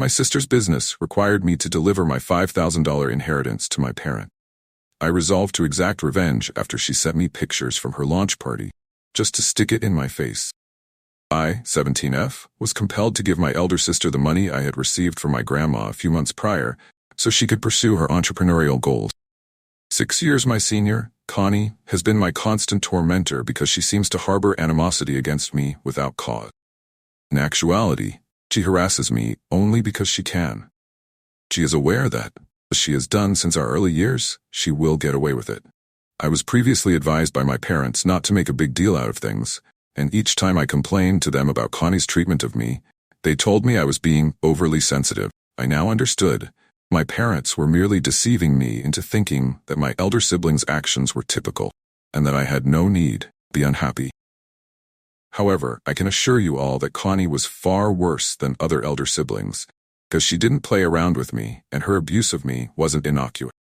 My sister's business required me to deliver my $5,000 inheritance to my parent. I resolved to exact revenge after she sent me pictures from her launch party, just to stick it in my face. I, 17F, was compelled to give my elder sister the money I had received from my grandma a few months prior so she could pursue her entrepreneurial goals. 6 years my senior, Connie, has been my constant tormentor because she seems to harbor animosity against me without cause. In actuality, she harasses me only because she can. She is aware that, as she has done since our early years, she will get away with it. I was previously advised by my parents not to make a big deal out of things, and each time I complained to them about Connie's treatment of me, they told me I was being overly sensitive. I now understood. My parents were merely deceiving me into thinking that my elder siblings' actions were typical, and that I had no need to be unhappy. However, I can assure you all that Connie was far worse than other elder siblings, because she didn't play around with me, and her abuse of me wasn't innocuous.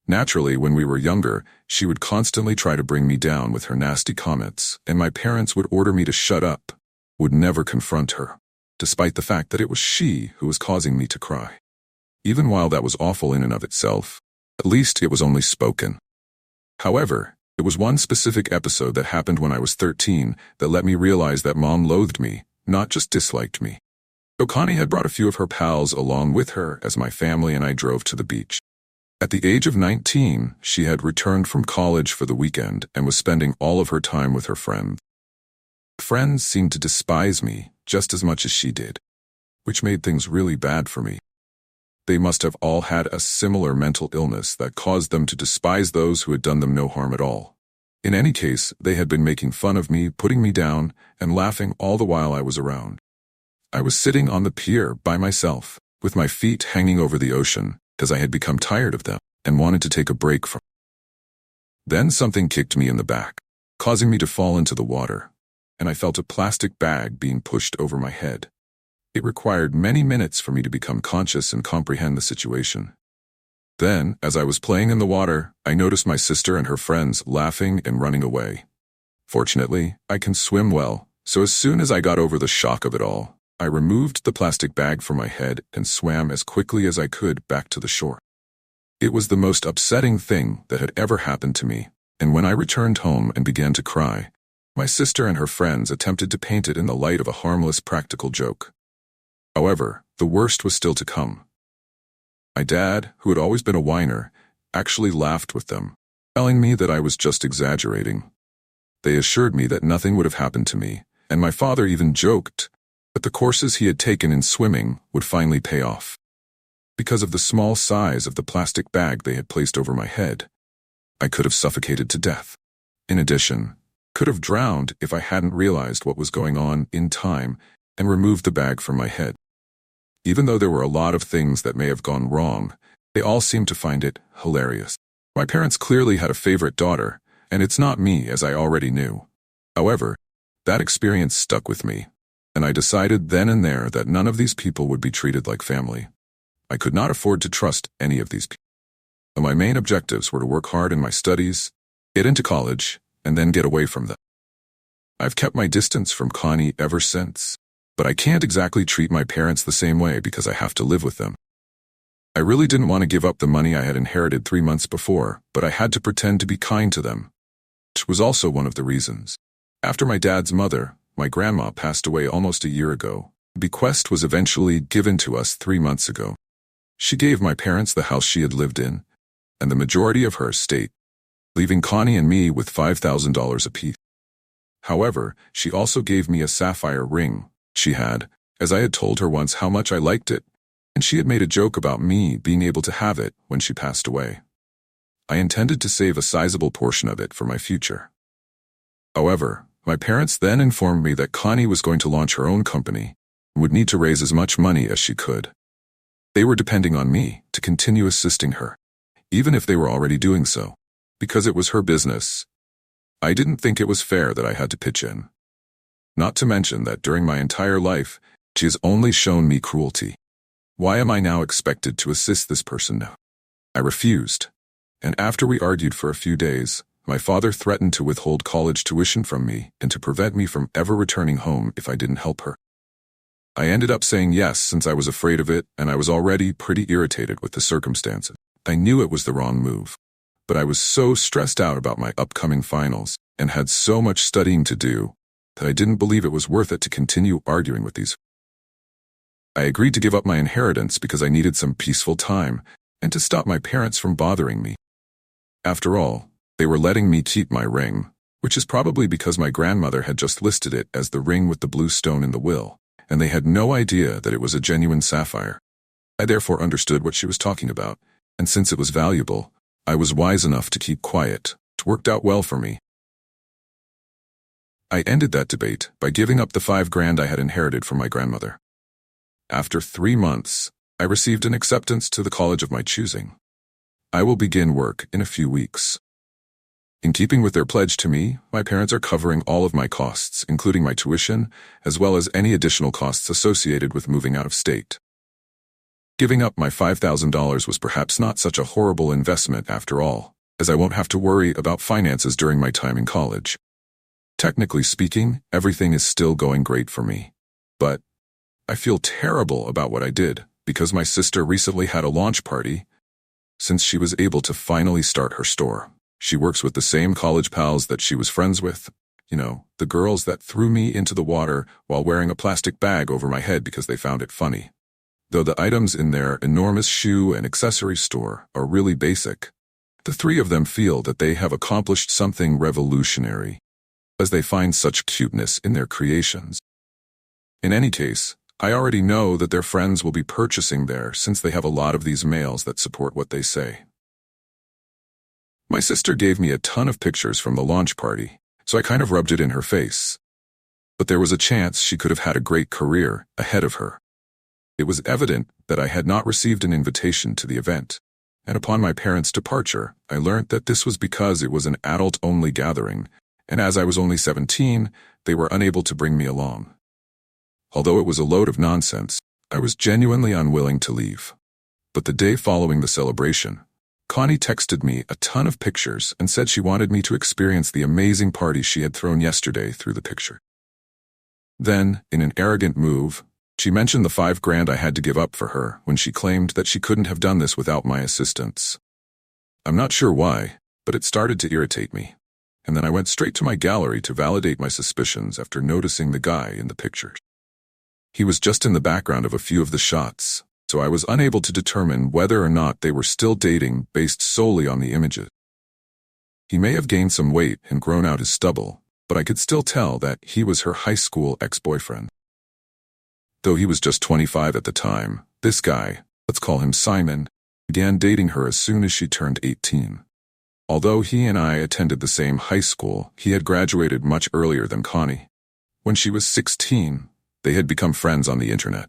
Naturally, when we were younger, she would constantly try to bring me down with her nasty comments, and my parents would order me to shut up, would never confront her, despite the fact that it was she who was causing me to cry. Even while that was awful in and of itself, at least it was only spoken. However, it was one specific episode that happened when I was 13 that let me realize that Mom loathed me, not just disliked me. So Connie had brought a few of her pals along with her as my family and I drove to the beach. At the age of 19, she had returned from college for the weekend and was spending all of her time with her friends. Friends seemed to despise me just as much as she did, which made things really bad for me. They must have all had a similar mental illness that caused them to despise those who had done them no harm at all. In any case, they had been making fun of me, putting me down, and laughing all the while I was around. I was sitting on the pier by myself, with my feet hanging over the ocean, because I had become tired of them and wanted to take a break from. Then something kicked me in the back, causing me to fall into the water, and I felt a plastic bag being pushed over my head. It required many minutes for me to become conscious and comprehend the situation. Then, as I was playing in the water, I noticed my sister and her friends laughing and running away. Fortunately, I can swim well, so as soon as I got over the shock of it all, I removed the plastic bag from my head and swam as quickly as I could back to the shore. It was the most upsetting thing that had ever happened to me, and when I returned home and began to cry, my sister and her friends attempted to paint it in the light of a harmless practical joke. However, the worst was still to come. My dad, who had always been a whiner, actually laughed with them, telling me that I was just exaggerating. They assured me that nothing would have happened to me, and my father even joked that the courses he had taken in swimming would finally pay off. Because of the small size of the plastic bag they had placed over my head, I could have suffocated to death. In addition, could have drowned if I hadn't realized what was going on in time and removed the bag from my head. Even though there were a lot of things that may have gone wrong, they all seemed to find it hilarious. My parents clearly had a favorite daughter, and it's not me, as I already knew. However, that experience stuck with me, and I decided then and there that none of these people would be treated like family. I could not afford to trust any of these people. My main objectives were to work hard in my studies, get into college, and then get away from them. I've kept my distance from Connie ever since, but I can't exactly treat my parents the same way because I have to live with them. I really didn't want to give up the money I had inherited 3 months before, but I had to pretend to be kind to them, which was also one of the reasons. After my dad's mother, my grandma, passed away almost a year ago, the bequest was eventually given to us 3 months ago. She gave my parents the house she had lived in, and the majority of her estate, leaving Connie and me with $5,000 apiece. However, she also gave me a sapphire ring she had, as I had told her once how much I liked it, and she had made a joke about me being able to have it when she passed away. I intended to save a sizable portion of it for my future. However, my parents then informed me that Connie was going to launch her own company and would need to raise as much money as she could. They were depending on me to continue assisting her, even if they were already doing so, because it was her business. I didn't think it was fair that I had to pitch in. Not to mention that during my entire life, she has only shown me cruelty. Why am I now expected to assist this person now? I refused, and after we argued for a few days, my father threatened to withhold college tuition from me and to prevent me from ever returning home if I didn't help her. I ended up saying yes since I was afraid of it and I was already pretty irritated with the circumstances. I knew it was the wrong move, but I was so stressed out about my upcoming finals and had so much studying to do that I didn't believe it was worth it to continue arguing with these. I agreed to give up my inheritance because I needed some peaceful time and to stop my parents from bothering me. After all, they were letting me keep my ring, which is probably because my grandmother had just listed it as the ring with the blue stone in the will, and they had no idea that it was a genuine sapphire. I therefore understood what she was talking about, and since it was valuable, I was wise enough to keep quiet. It worked out well for me. I ended that debate by giving up the $5,000 I had inherited from my grandmother. After 3 months, I received an acceptance to the college of my choosing. I will begin work in a few weeks. In keeping with their pledge to me, my parents are covering all of my costs, including my tuition, as well as any additional costs associated with moving out of state. Giving up my $5,000 was perhaps not such a horrible investment after all, as I won't have to worry about finances during my time in college. Technically speaking, everything is still going great for me. But I feel terrible about what I did, because my sister recently had a launch party, since she was able to finally start her store. She works with the same college pals that she was friends with. You know, the girls that threw me into the water while wearing a plastic bag over my head because they found it funny. Though the items in their enormous shoe and accessory store are really basic, the three of them feel that they have accomplished something revolutionary, as they find such cuteness in their creations. In any case, I already know that their friends will be purchasing there since they have a lot of these males that support what they say. My sister gave me a ton of pictures from the launch party, so I kind of rubbed it in her face. But there was a chance she could have had a great career ahead of her. It was evident that I had not received an invitation to the event, and upon my parents' departure, I learned that this was because it was an adult-only gathering, and as I was only 17, they were unable to bring me along. Although it was a load of nonsense, I was genuinely unwilling to leave. But the day following the celebration, Connie texted me a ton of pictures and said she wanted me to experience the amazing party she had thrown yesterday through the picture. Then, in an arrogant move, she mentioned the $5,000 I had to give up for her when she claimed that she couldn't have done this without my assistance. I'm not sure why, but it started to irritate me, and then I went straight to my gallery to validate my suspicions after noticing the guy in the pictures. He was just in the background of a few of the shots, so I was unable to determine whether or not they were still dating based solely on the images. He may have gained some weight and grown out his stubble, but I could still tell that he was her high school ex-boyfriend. Though he was just 25 at the time, this guy, let's call him Simon, began dating her as soon as she turned 18. Although he and I attended the same high school, he had graduated much earlier than Connie. When she was 16, they had become friends on the internet.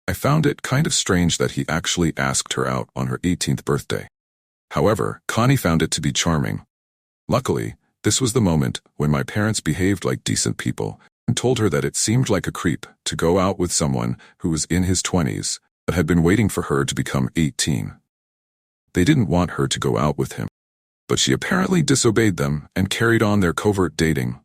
I found it kind of strange that he actually asked her out on her 18th birthday. However, Connie found it to be charming. Luckily, this was the moment when my parents behaved like decent people and told her that it seemed like a creep to go out with someone who was in his 20s but had been waiting for her to become 18. They didn't want her to go out with him, but she apparently disobeyed them and carried on their covert dating.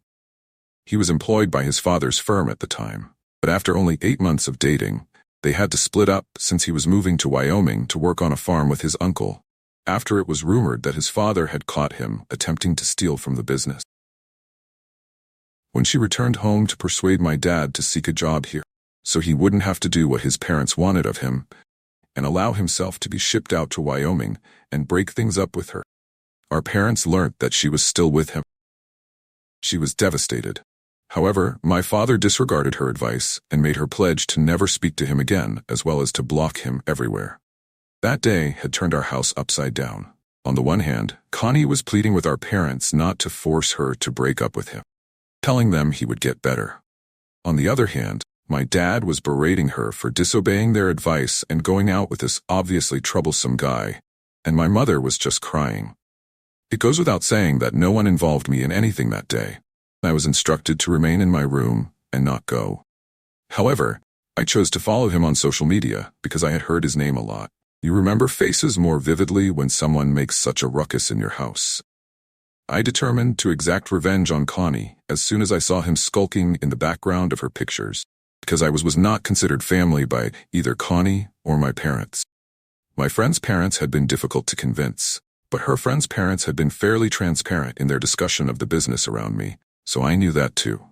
He was employed by his father's firm at the time, but after only 8 months of dating, they had to split up since he was moving to Wyoming to work on a farm with his uncle, after it was rumored that his father had caught him attempting to steal from the business. When she returned home to persuade my dad to seek a job here, so he wouldn't have to do what his parents wanted of him, and allow himself to be shipped out to Wyoming and break things up with her, our parents learnt that she was still with him. She was devastated. However, my father disregarded her advice and made her pledge to never speak to him again, as well as to block him everywhere. That day had turned our house upside down. On the one hand, Connie was pleading with our parents not to force her to break up with him, telling them he would get better. On the other hand, my dad was berating her for disobeying their advice and going out with this obviously troublesome guy, and my mother was just crying. It goes without saying that no one involved me in anything that day. I was instructed to remain in my room and not go. However, I chose to follow him on social media because I had heard his name a lot. You remember faces more vividly when someone makes such a ruckus in your house. I determined to exact revenge on Connie as soon as I saw him skulking in the background of her pictures. because I was not considered family by either Connie or my parents. My friend's parents had been difficult to convince, but her friend's parents had been fairly transparent in their discussion of the business around me, so I knew that too.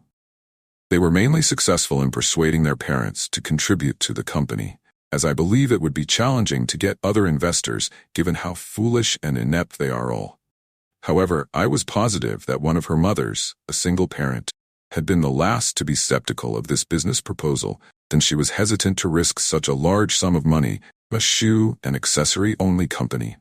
They were mainly successful in persuading their parents to contribute to the company, as I believe it would be challenging to get other investors given how foolish and inept they are all. However, I was positive that one of her mothers, a single parent, had been the last to be skeptical of this business proposal, then she was hesitant to risk such a large sum of money, a shoe and accessory-only company.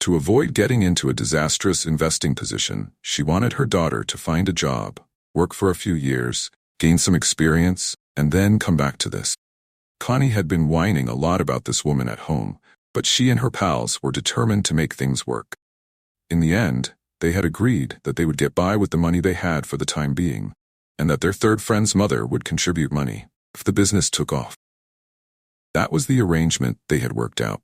To avoid getting into a disastrous investing position, she wanted her daughter to find a job, work for a few years, gain some experience, and then come back to this. Connie had been whining a lot about this woman at home, but she and her pals were determined to make things work. In the end, they had agreed that they would get by with the money they had for the time being, and that their third friend's mother would contribute money if the business took off. That was the arrangement they had worked out.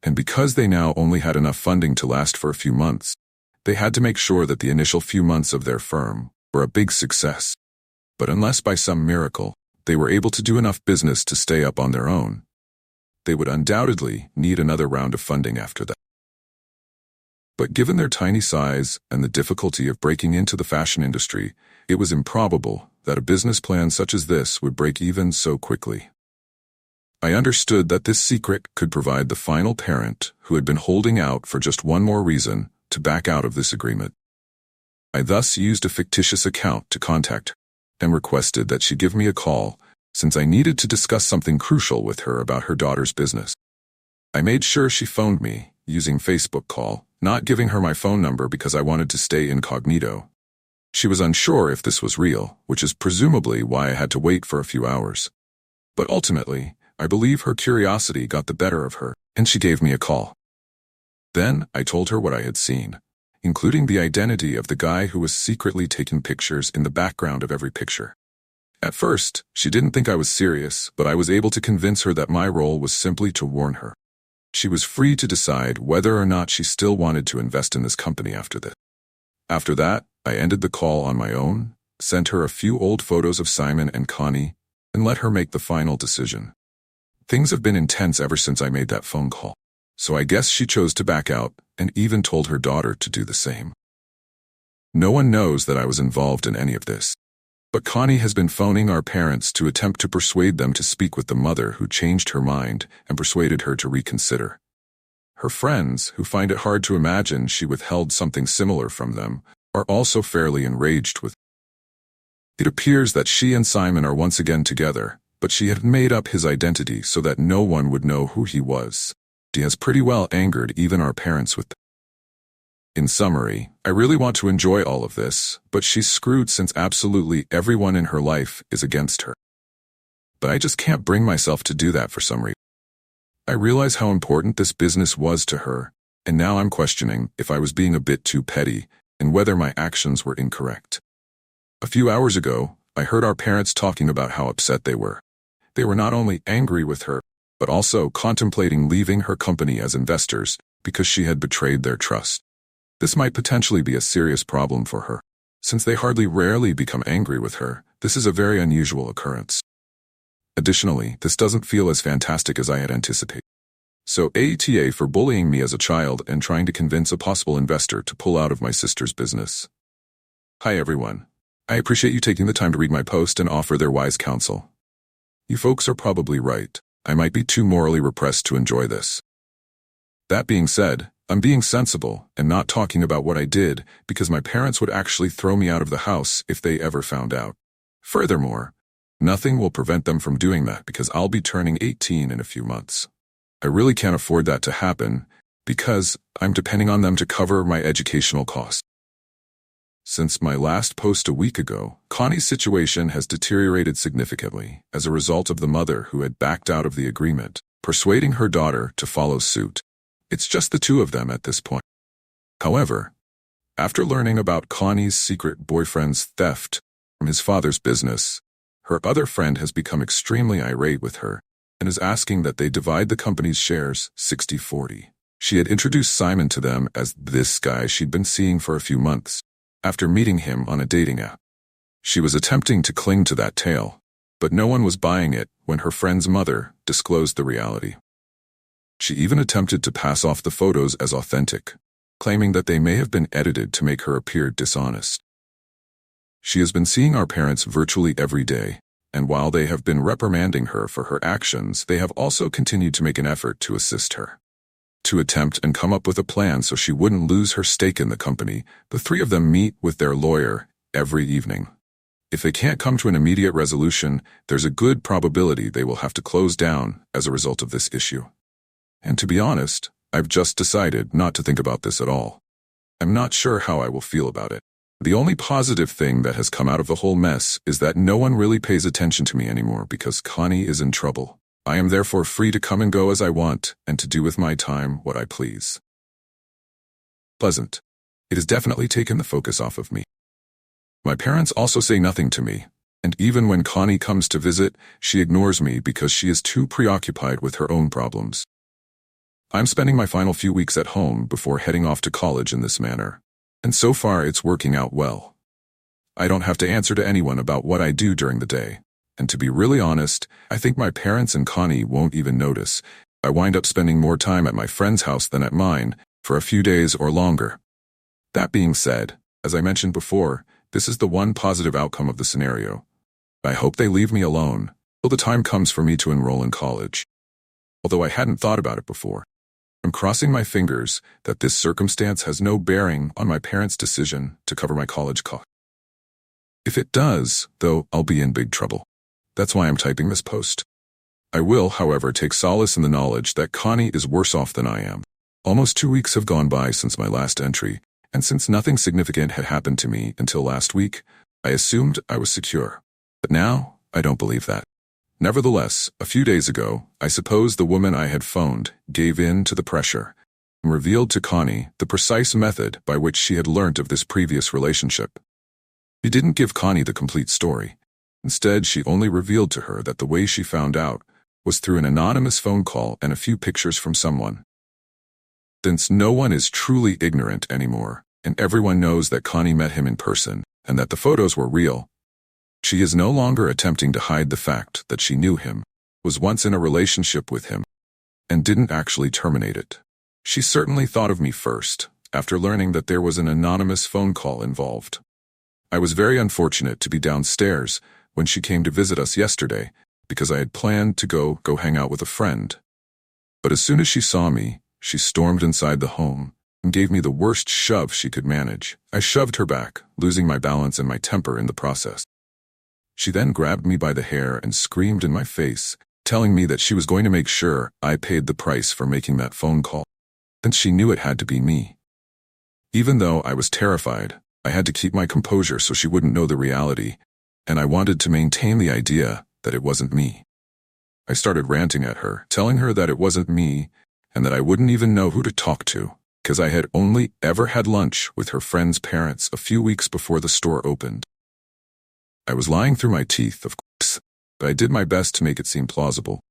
And because they now only had enough funding to last for a few months, they had to make sure that the initial few months of their firm were a big success. But unless by some miracle, they were able to do enough business to stay up on their own, they would undoubtedly need another round of funding after that. But given their tiny size and the difficulty of breaking into the fashion industry, it was improbable that a business plan such as this would break even so quickly. I understood that this secret could provide the final parent who had been holding out for just one more reason to back out of this agreement. I thus used a fictitious account to contact her and requested that she give me a call since I needed to discuss something crucial with her about her daughter's business. I made sure she phoned me using Facebook call, not giving her my phone number because I wanted to stay incognito. She was unsure if this was real, which is presumably why I had to wait for a few hours. But ultimately, I believe her curiosity got the better of her, and she gave me a call. Then I told her what I had seen, including the identity of the guy who was secretly taking pictures in the background of every picture. At first, she didn't think I was serious, but I was able to convince her that my role was simply to warn her. She was free to decide whether or not she still wanted to invest in this company after this. After that, I ended the call on my own, sent her a few old photos of Simon and Connie, and let her make the final decision. Things have been intense ever since I made that phone call, so I guess she chose to back out and even told her daughter to do the same. No one knows that I was involved in any of this, but Connie has been phoning our parents to attempt to persuade them to speak with the mother who changed her mind and persuaded her to reconsider. Her friends, who find it hard to imagine she withheld something similar from them, are also fairly enraged with her. It appears that she and Simon are once again together, but she had made up his identity so that no one would know who he was. She has pretty well angered even our parents with them. In summary, I really want to enjoy all of this, but she's screwed since absolutely everyone in her life is against her. But I just can't bring myself to do that for some reason. I realize how important this business was to her, and now I'm questioning if I was being a bit too petty and whether my actions were incorrect. A few hours ago, I heard our parents talking about how upset they were. They were not only angry with her, but also contemplating leaving her company as investors because she had betrayed their trust. This might potentially be a serious problem for her. Since they rarely become angry with her, this is a very unusual occurrence. Additionally, this doesn't feel as fantastic as I had anticipated. So ATA for bullying me as a child and trying to convince a possible investor to pull out of my sister's business. Hi everyone. I appreciate you taking the time to read my post and offer their wise counsel. You folks are probably right. I might be too morally repressed to enjoy this. That being said, I'm being sensible and not talking about what I did because my parents would actually throw me out of the house if they ever found out. Furthermore, nothing will prevent them from doing that because I'll be turning 18 in a few months. I really can't afford that to happen because I'm depending on them to cover my educational costs. Since my last post a week ago, Connie's situation has deteriorated significantly as a result of the mother who had backed out of the agreement, persuading her daughter to follow suit. It's just the two of them at this point. However, after learning about Connie's secret boyfriend's theft from his father's business, her other friend has become extremely irate with her and is asking that they divide the company's shares 60-40. She had introduced Simon to them as this guy she'd been seeing for a few months, after meeting him on a dating app. She was attempting to cling to that tale, But no one was buying it when her friend's mother disclosed the reality. She even attempted to pass off the photos as authentic, claiming that they may have been edited to make her appear dishonest. She has been seeing our parents virtually every day, and while they have been reprimanding her for her actions, they have also continued to make an effort to assist her. To attempt and come up with a plan so she wouldn't lose her stake in the company, the three of them meet with their lawyer every evening. If they can't come to an immediate resolution, there's a good probability they will have to close down as a result of this issue. And to be honest, I've just decided not to think about this at all. I'm not sure how I will feel about it. The only positive thing that has come out of the whole mess is that no one really pays attention to me anymore because Connie is in trouble. I am therefore free to come and go as I want and to do with my time what I please. Pleasant. It has definitely taken the focus off of me. My parents also say nothing to me, and even when Connie comes to visit, she ignores me because she is too preoccupied with her own problems. I'm spending my final few weeks at home before heading off to college in this manner, and so far it's working out well. I don't have to answer to anyone about what I do during the day. And to be really honest, I think my parents and Connie won't even notice. I wind up spending more time at my friend's house than at mine, for a few days or longer. That being said, as I mentioned before, this is the one positive outcome of the scenario. I hope they leave me alone till the time comes for me to enroll in college. Although I hadn't thought about it before. I'm crossing my fingers that this circumstance has no bearing on my parents' decision to cover my college costs. If it does, though, I'll be in big trouble. That's why I'm typing this post. I will, however, take solace in the knowledge that Connie is worse off than I am. Almost 2 weeks have gone by since my last entry, and since nothing significant had happened to me until last week, I assumed I was secure. But now, I don't believe that. Nevertheless, a few days ago, I suppose the woman I had phoned gave in to the pressure and revealed to Connie the precise method by which she had learnt of this previous relationship. She didn't give Connie the complete story. Instead, she only revealed to her that the way she found out was through an anonymous phone call and a few pictures from someone. Since no one is truly ignorant anymore, and everyone knows that Connie met him in person and that the photos were real, she is no longer attempting to hide the fact that she knew him, was once in a relationship with him, and didn't actually terminate it. She certainly thought of me first, after learning that there was an anonymous phone call involved. I was very unfortunate to be downstairs when she came to visit us yesterday, because I had planned to go hang out with a friend. But as soon as she saw me, she stormed inside the home and gave me the worst shove she could manage. I shoved her back, losing my balance and my temper in the process. She then grabbed me by the hair and screamed in my face, telling me that she was going to make sure I paid the price for making that phone call. Then she knew it had to be me. Even though I was terrified, I had to keep my composure so she wouldn't know the reality, and I wanted to maintain the idea that it wasn't me. I started ranting at her, telling her that it wasn't me and that I wouldn't even know who to talk to, because I had only ever had lunch with her friend's parents a few weeks before the store opened. I was lying through my teeth, of course, but I did my best to make it seem plausible.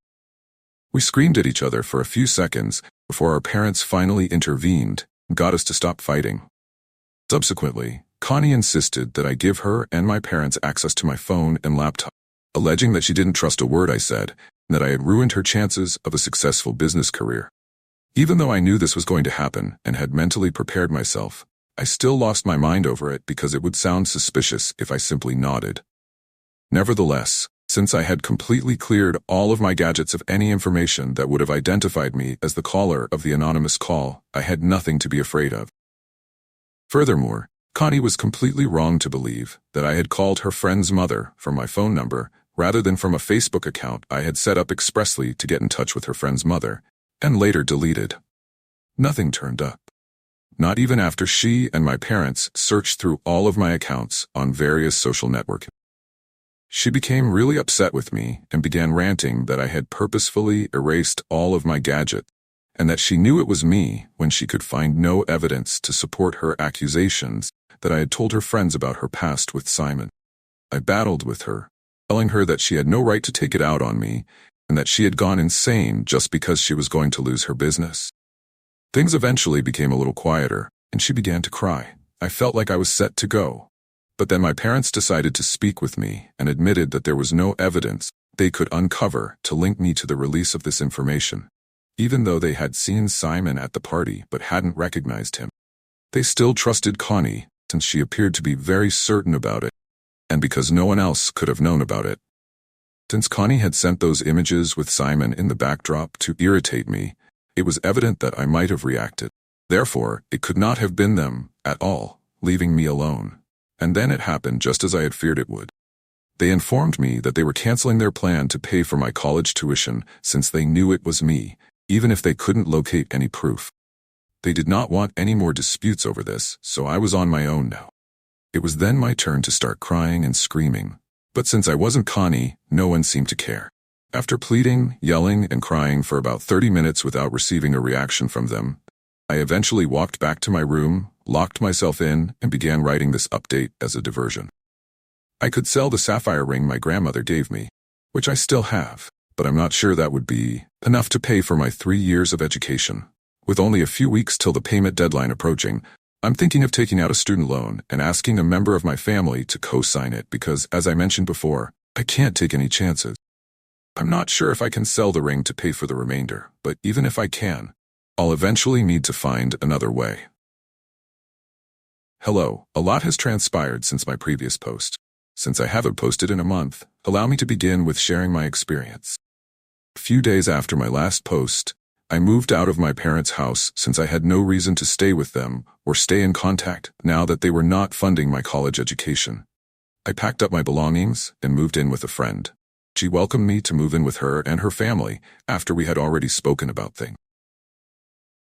We screamed at each other for a few seconds before our parents finally intervened and got us to stop fighting. Subsequently, Connie insisted that I give her and my parents access to my phone and laptop, alleging that she didn't trust a word I said and that I had ruined her chances of a successful business career. Even though I knew this was going to happen and had mentally prepared myself, I still lost my mind over it because it would sound suspicious if I simply nodded. Nevertheless, since I had completely cleared all of my gadgets of any information that would have identified me as the caller of the anonymous call, I had nothing to be afraid of. Furthermore, Connie was completely wrong to believe that I had called her friend's mother from my phone number rather than from a Facebook account I had set up expressly to get in touch with her friend's mother, and later deleted. Nothing turned up. Not even after she and my parents searched through all of my accounts on various social networks. She became really upset with me and began ranting that I had purposefully erased all of my gadgets and that she knew it was me when she could find no evidence to support her accusations that I had told her friends about her past with Simon. I battled with her, telling her that she had no right to take it out on me and that she had gone insane just because she was going to lose her business. Things eventually became a little quieter, and she began to cry. I felt like I was set to go. But then my parents decided to speak with me and admitted that there was no evidence they could uncover to link me to the release of this information. Even though they had seen Simon at the party but hadn't recognized him. They still trusted Connie, since she appeared to be very certain about it, and because no one else could have known about it. Since Connie had sent those images with Simon in the backdrop to irritate me, it was evident that I might have reacted. Therefore, it could not have been them at all, leaving me alone. And then it happened just as I had feared it would. They informed me that they were canceling their plan to pay for my college tuition since they knew it was me, even if they couldn't locate any proof. They did not want any more disputes over this, so I was on my own now. It was then my turn to start crying and screaming. But since I wasn't Connie, no one seemed to care. After pleading, yelling, and crying for about 30 minutes without receiving a reaction from them, I eventually walked back to my room, locked myself in, and began writing this update as a diversion. I could sell the sapphire ring my grandmother gave me, which I still have, but I'm not sure that would be enough to pay for my 3 years of education. With only a few weeks till the payment deadline approaching, I'm thinking of taking out a student loan and asking a member of my family to co-sign it because, as I mentioned before, I can't take any chances. I'm not sure if I can sell the ring to pay for the remainder, but even if I can, I'll eventually need to find another way. Hello, a lot has transpired since my previous post. Since I haven't posted in a month, allow me to begin with sharing my experience. A few days after my last post, I moved out of my parents' house since I had no reason to stay with them or stay in contact now that they were not funding my college education. I packed up my belongings and moved in with a friend. She welcomed me to move in with her and her family after we had already spoken about things.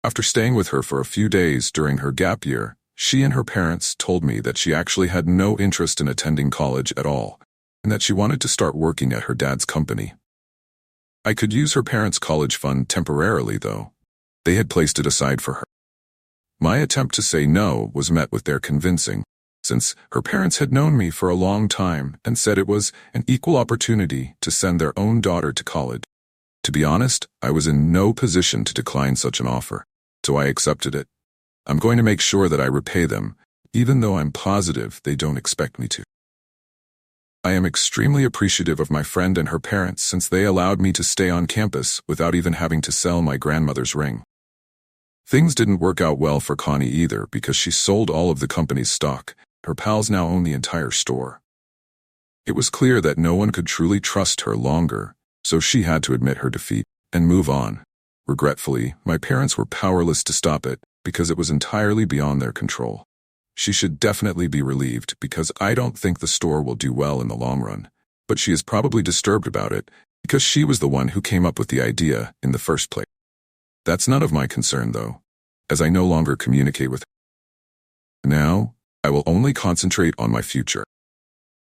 After staying with her for a few days during her gap year, she and her parents told me that she actually had no interest in attending college at all, and that she wanted to start working at her dad's company. I could use her parents' college fund temporarily, though. They had placed it aside for her. My attempt to say no was met with their convincing, since her parents had known me for a long time and said it was an equal opportunity to send their own daughter to college. To be honest, I was in no position to decline such an offer, so I accepted it. I'm going to make sure that I repay them, even though I'm positive they don't expect me to. I am extremely appreciative of my friend and her parents since they allowed me to stay on campus without even having to sell my grandmother's ring. Things didn't work out well for Connie either because she sold all of the company's stock. Her pals now own the entire store. It was clear that no one could truly trust her longer, so she had to admit her defeat and move on. Regretfully, my parents were powerless to stop it because it was entirely beyond their control. She should definitely be relieved because I don't think the store will do well in the long run, but she is probably disturbed about it because she was the one who came up with the idea in the first place. That's none of my concern, though, as I no longer communicate with her. Now, I will only concentrate on my future.